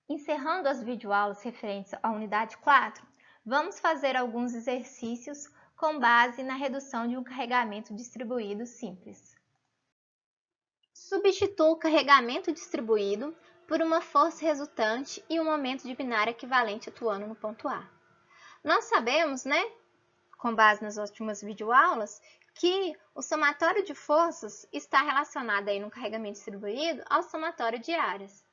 Encerrando as videoaulas referentes à unidade 4, vamos fazer alguns exercícios com base na redução de um carregamento distribuído simples. Substitua o carregamento distribuído por uma força resultante e um momento de binário equivalente atuando no ponto A. Nós sabemos, com base nas últimas videoaulas, que o somatório de forças está relacionado aí no carregamento distribuído ao somatório de áreas.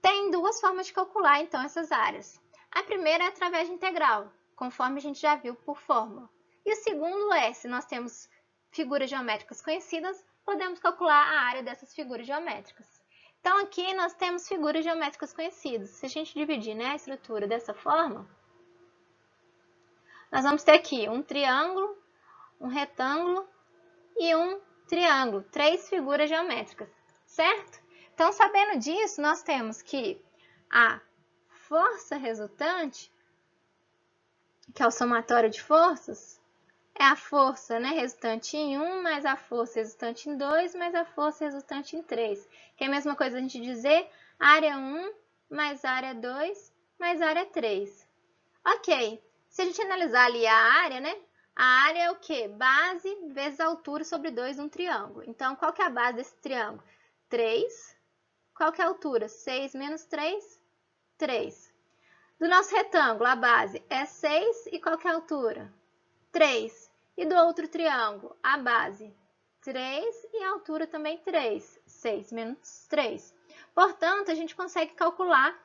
Tem duas formas de calcular, então, essas áreas. A primeira é através de integral, conforme a gente já viu por fórmula. E o segundo é, se nós temos figuras geométricas conhecidas, podemos calcular a área dessas figuras geométricas. Então, aqui nós temos figuras geométricas conhecidas. Se a gente dividir, a estrutura dessa forma, nós vamos ter aqui um triângulo, um retângulo e um triângulo, três figuras geométricas, certo? Então, sabendo disso, nós temos que a força resultante, que é o somatório de forças, é a força resultante em 1 mais a força resultante em 2 mais a força resultante em 3. Que é a mesma coisa a gente dizer área 1 mais área 2 mais área 3. Ok, se a gente analisar ali a área, a área é o quê? Base vezes altura sobre 2 de um triângulo. Então, qual que é a base desse triângulo? 3. Qual que é a altura? 6 menos 3, 3. Do nosso retângulo, a base é 6 e qual que é a altura? 3. E do outro triângulo, a base 3 e a altura também 3, 6 menos 3. Portanto, a gente consegue calcular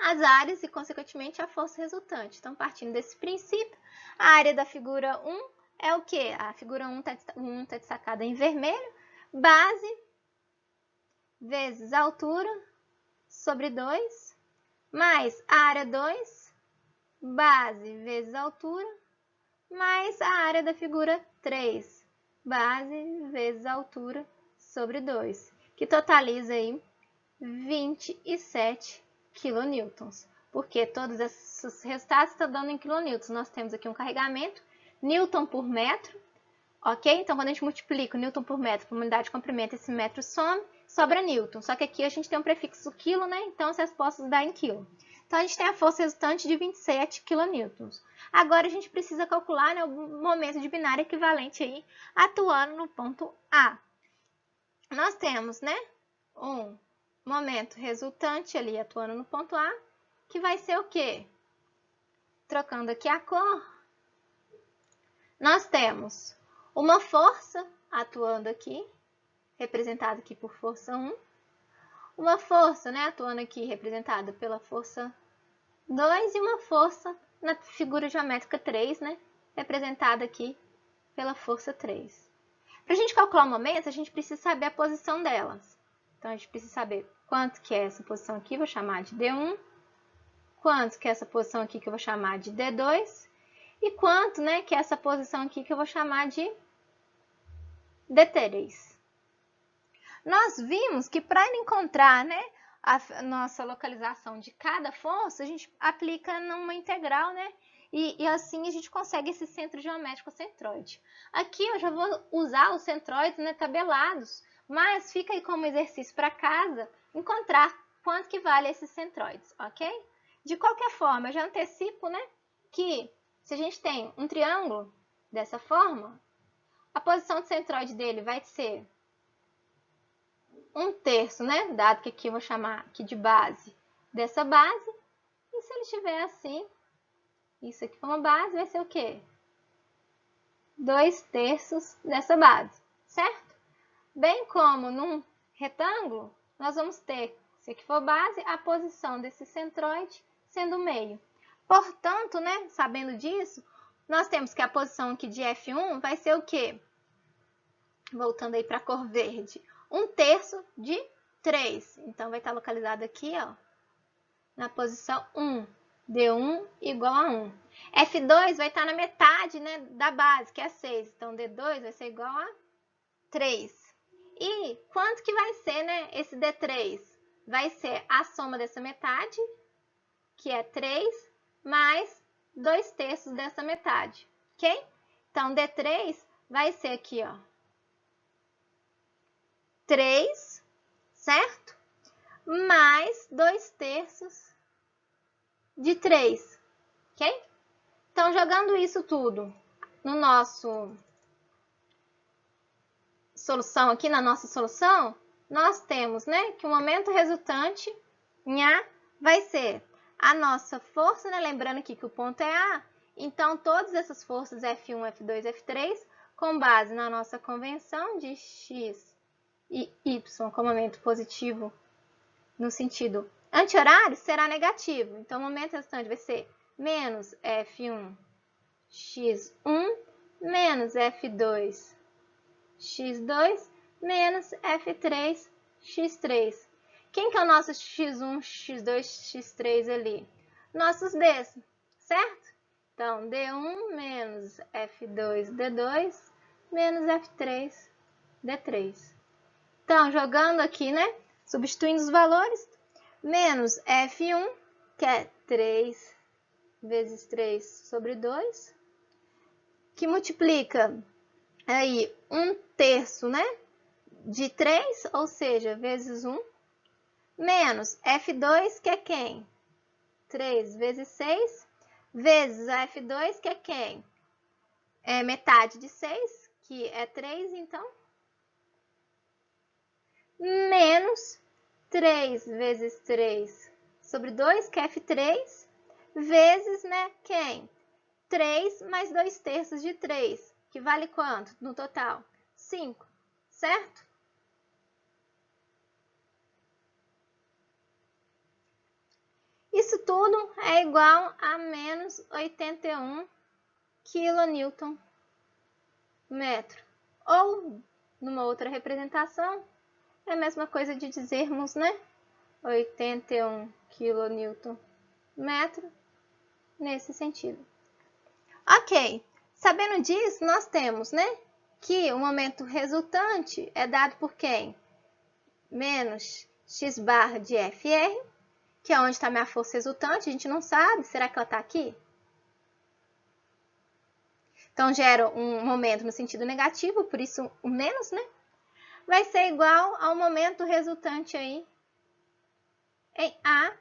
as áreas e, consequentemente, a força resultante. Então, partindo desse princípio, a área da figura 1 é o quê? A figura 1 está destacada em vermelho, base vezes a altura sobre 2, mais a área 2, base vezes a altura, mais a área da figura 3, base vezes a altura sobre 2, que totaliza aí 27 kN, porque todos esses resultados estão dando em kN. Nós temos aqui um carregamento, Newton por metro, ok? Então, quando a gente multiplica o Newton por metro por uma unidade de comprimento, esse metro some, sobra Newton. Só que aqui a gente tem um prefixo quilo, então as respostas dão em quilo. Então, a gente tem a força resultante de 27 kN. Agora, a gente precisa calcular o momento de binário equivalente aí, atuando no ponto A. Nós temos, um momento resultante ali atuando no ponto A, que vai ser o quê? Trocando aqui a cor, nós temos uma força atuando aqui, representada aqui por força 1. Uma força, atuando aqui, representada pela força 2. E uma força na figura geométrica 3, representada aqui pela força 3. Para a gente calcular o momento, a gente precisa saber a posição delas. Então, a gente precisa saber quanto que é essa posição aqui, vou chamar de D1. Quanto que é essa posição aqui, que eu vou chamar de D2. E quanto, que é essa posição aqui, que eu vou chamar de D3. Nós vimos que para encontrar a nossa localização de cada força, a gente aplica numa integral, e assim a gente consegue esse centro geométrico centroide. Aqui eu já vou usar os centroides tabelados, mas fica aí como exercício para casa encontrar quanto que vale esses centroides, ok? De qualquer forma, eu já antecipo, que se a gente tem um triângulo dessa forma, a posição de centroide dele vai ser 1/3, dado que aqui eu vou chamar aqui de base dessa base. E se ele estiver assim, isso aqui for uma base, vai ser o quê? 2/3 dessa base, certo? Bem como num retângulo, nós vamos ter, se aqui for base, a posição desse centroide sendo o meio. Portanto, sabendo disso, nós temos que a posição aqui de F1 vai ser o quê? Voltando aí para a cor verde, 1/3 de 3. Então, vai estar localizado aqui, na posição 1. D1 igual a 1. F2 vai estar na metade, da base, que é 6. Então, D2 vai ser igual a 3. E quanto que vai ser, esse D3? Vai ser a soma dessa metade, que é 3, mais 2/3 dessa metade, ok? Então, D3 vai ser aqui, 3, certo? mais 2/3 de 3, ok? Então, jogando isso tudo no nosso solução aqui, na nossa solução, nós temos, né, que o momento resultante em A vai ser a nossa força, né, lembrando aqui que o ponto é A, então todas essas forças F1, F2, F3, com base na nossa convenção de X e Y com momento positivo no sentido anti-horário, será negativo. Então, o momento resultante vai ser menos F1 X1 menos F2 X2 menos F3 X3. Quem que é o nosso X1, X2, X3 ali? Nossos Ds, certo? Então, D1 menos F2 D2 menos F3 D3. Então, jogando aqui, né? Substituindo os valores, menos F1, que é 3 vezes 3 sobre 2, que multiplica aí 1/3, né, de 3, ou seja, vezes 1, menos F2, que é quem? 3 vezes 6, vezes a F2, que é quem? É metade de 6, que é 3, então, menos 3 vezes 3 sobre 2, que é F3, vezes, né, quem? 3 mais 2/3 de 3, que vale quanto no total? 5, certo? Isso tudo é igual a menos 81 kN/metro. Ou, numa outra representação, é a mesma coisa de dizermos, né? 81 kN/metro, nesse sentido. Ok, sabendo disso, nós temos, né, que o momento resultante é dado por quem? Menos x barra de Fr, que é onde está minha força resultante, a gente não sabe, será que ela está aqui? Então, gera um momento no sentido negativo, por isso o menos, né? Vai ser igual ao momento resultante aí em A,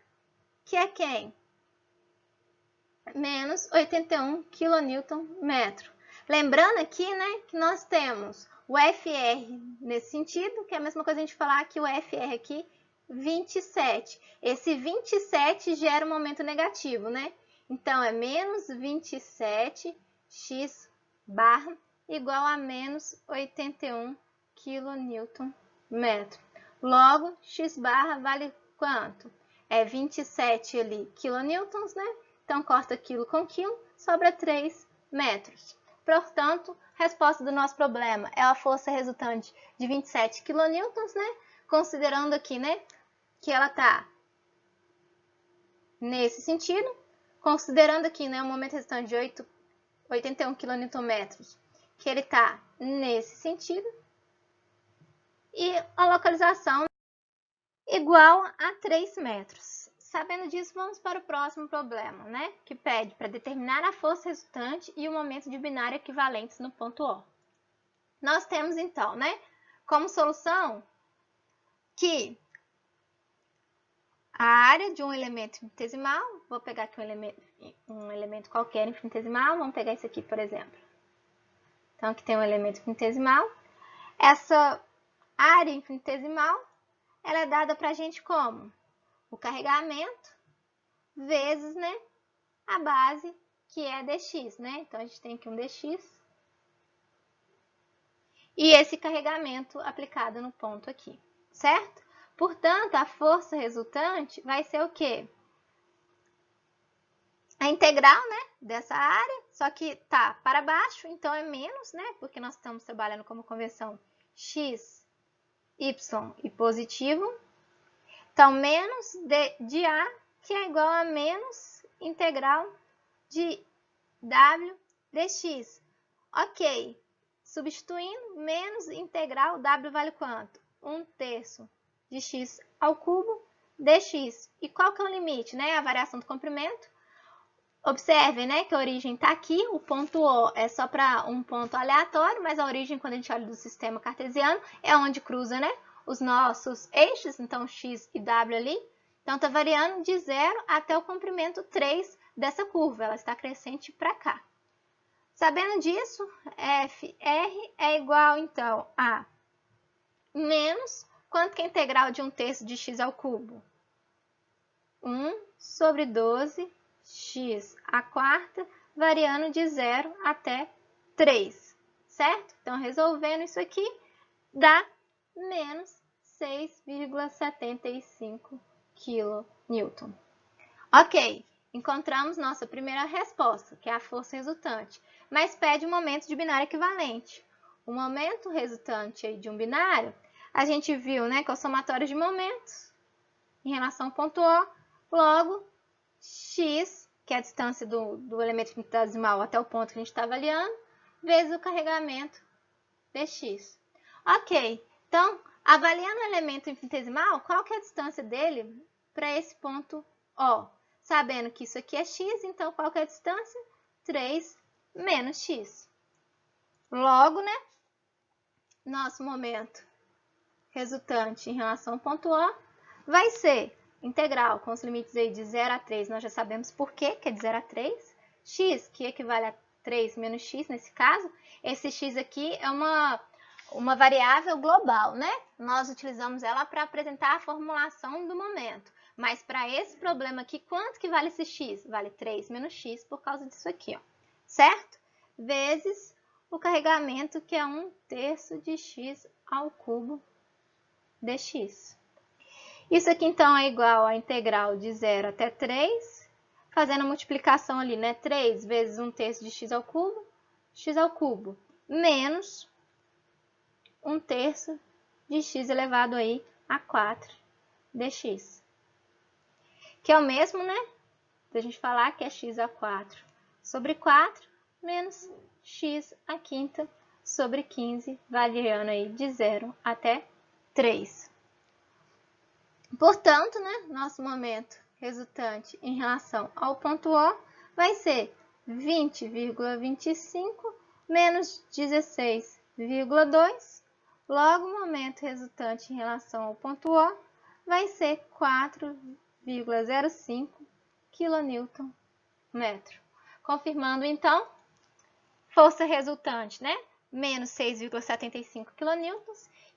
que é quem? Menos 81 kN/metro. Lembrando aqui, né, que nós temos o Fr nesse sentido, que é a mesma coisa a gente falar que o Fr aqui, 27. Esse 27 gera um momento negativo, né? Então, é menos 27 x barra igual a menos 81 kN/metro. Logo, x barra vale quanto? É 27 ali quilonewtons, né? Então, corta quilo com quilo, sobra 3 metros. Portanto, a resposta do nosso problema é a força resultante de 27 kN, né? Considerando aqui, né, que ela está nesse sentido, considerando aqui, né, o momento resultante de 81 kN, que ele está nesse sentido, e a localização igual a 3 metros. Sabendo disso, vamos para o próximo problema, né? Que pede para determinar a força resultante e o momento de binário equivalentes no ponto O. Nós temos, então, né, como solução que a área de um elemento infinitesimal, vou pegar aqui um elemento qualquer infinitesimal, vamos pegar esse aqui, por exemplo. Então, aqui tem um elemento infinitesimal. Essa área infinitesimal, ela é dada para a gente como? O carregamento vezes, né, a base, que é dx, né? Então, a gente tem aqui um dx. E esse carregamento aplicado no ponto aqui, certo? Portanto, a força resultante vai ser o quê? A integral, né, dessa área, só que tá para baixo, então é menos, né? Porque nós estamos trabalhando como convenção x, y e positivo. Então, menos de A, que é igual a menos integral de W dx. Ok, substituindo, menos integral, W vale quanto? 1/3 de x ao cubo dx. E qual que é o limite, né? A variação do comprimento. Observem, né, que a origem está aqui, o ponto O é só para um ponto aleatório, mas a origem, quando a gente olha do sistema cartesiano, é onde cruza, né, os nossos eixos, então X e W ali. Então, está variando de 0 até o comprimento 3 dessa curva. Ela está crescente para cá. Sabendo disso, FR é igual, então, a menos, quanto que é a integral de 1/3 de x ao cubo? 1 sobre 12 x à quarta, variando de 0 até 3, certo? Então, resolvendo isso aqui, dá menos 6,75 kN. Ok, encontramos nossa primeira resposta, que é a força resultante, mas pede um momento de binário equivalente. O momento resultante aí de um binário, a gente viu, né, que é o somatório de momentos em relação ao ponto O, logo x, que é a distância do elemento infinitesimal até o ponto que a gente está avaliando, vezes o carregamento dx. Ok, então, avaliando o elemento infinitesimal, qual que é a distância dele para esse ponto O? Sabendo que isso aqui é x, então qual que é a distância? 3 menos x. Logo, né, nosso momento resultante em relação ao ponto O vai ser integral com os limites aí de 0 a 3, nós já sabemos por quê, que é de 0 a 3. X, que equivale a 3 menos x nesse caso. Esse x aqui é uma variável global, né? Nós utilizamos ela para apresentar a formulação do momento. Mas para esse problema aqui, quanto que vale esse x? Vale 3 menos x por causa disso aqui, ó. Certo? Vezes o carregamento, que é 1/3 de x ao cubo dx. Isso aqui, então, é igual à integral de 0 até 3, fazendo a multiplicação ali, né? 3 vezes 1/3 de x ao cubo, menos 1/3 de x elevado aí a 4 dx. Que é o mesmo, né? Da gente falar que é x a 4 sobre 4, menos x a quinta sobre 15, variando aí de 0 até 3. Portanto, né, nosso momento resultante em relação ao ponto O vai ser 20,25 menos 16,2. Logo, o momento resultante em relação ao ponto O vai ser 4,05 kN. Confirmando, então, força resultante, né? Menos 6,75 kN,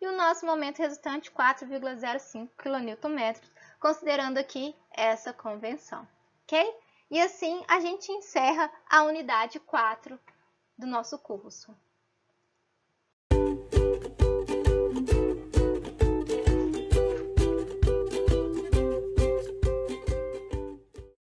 e o nosso momento resultante 4,05 kN, considerando aqui essa convenção, ok? E assim a gente encerra a unidade 4 do nosso curso.